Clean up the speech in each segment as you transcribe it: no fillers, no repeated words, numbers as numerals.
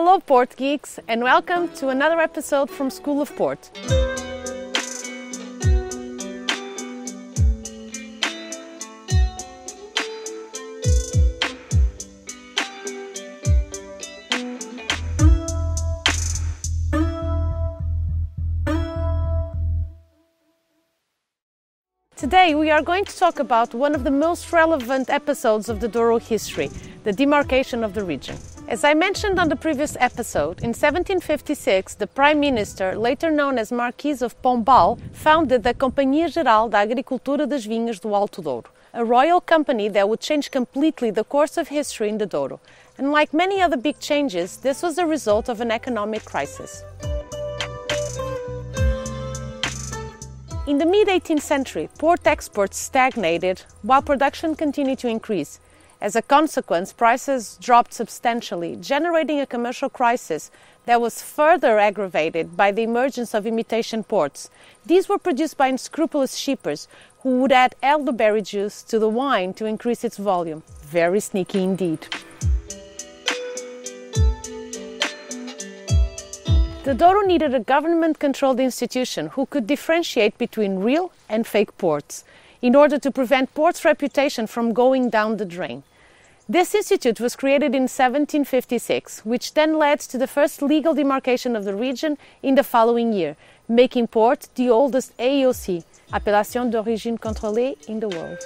Hello Port Geeks, and welcome to another episode from School of Port. Today we are going to talk about one of the most relevant episodes of the Douro history, the demarcation of the region. As I mentioned on the previous episode, in 1756 the Prime Minister, later known as Marquis of Pombal, founded the Companhia Geral da Agricultura das Vinhas do Alto Douro, a royal company that would change completely the course of history in the Douro. And like many other big changes, this was a result of an economic crisis. In the mid-18th century, port exports stagnated while production continued to increase. As a consequence, prices dropped substantially, generating a commercial crisis that was further aggravated by the emergence of imitation ports. These were produced by unscrupulous shippers who would add elderberry juice to the wine to increase its volume. Very sneaky indeed. The Douro needed a government-controlled institution who could differentiate between real and fake ports in order to prevent ports' reputation from going down the drain. This institute was created in 1756, which then led to the first legal demarcation of the region in the following year, making Port the oldest AOC, Appellation d'Origine Contrôlée, in the world.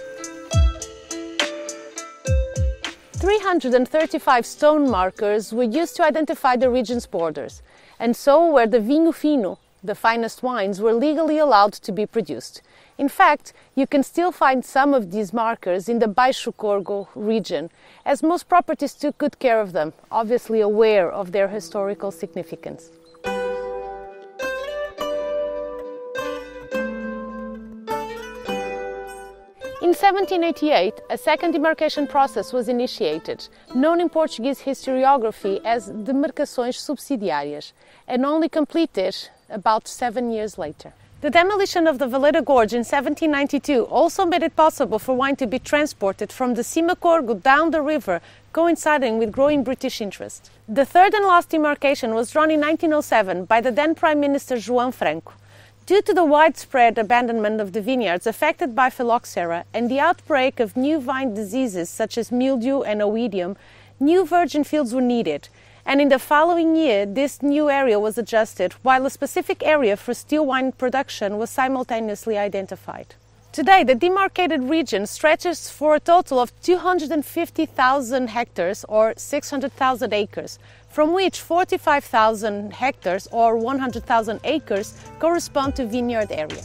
335 stone markers were used to identify the region's borders, and so were the vinho fino, the finest wines, were legally allowed to be produced. In fact, you can still find some of these markers in the Baixo Corgo region, as most properties took good care of them, obviously aware of their historical significance. In 1788, a second demarcation process was initiated, known in Portuguese historiography as Demarcações Subsidiárias, and only completed about 7 years later. The demolition of the Valeta Gorge in 1792 also made it possible for wine to be transported from the Cima Corgo down the river, coinciding with growing British interest. The third and last demarcation was drawn in 1907 by the then Prime Minister João Franco. Due to the widespread abandonment of the vineyards affected by phylloxera and the outbreak of new vine diseases such as mildew and oidium, new virgin fields were needed. And in the following year, this new area was adjusted, while a specific area for still wine production was simultaneously identified. Today, the demarcated region stretches for a total of 250,000 hectares or 600,000 acres, from which 45,000 hectares or 100,000 acres correspond to vineyard area.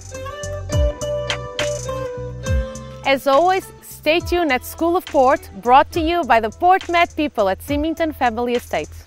As always, stay tuned at School of Port, brought to you by the Port Met people at Symington Family Estates.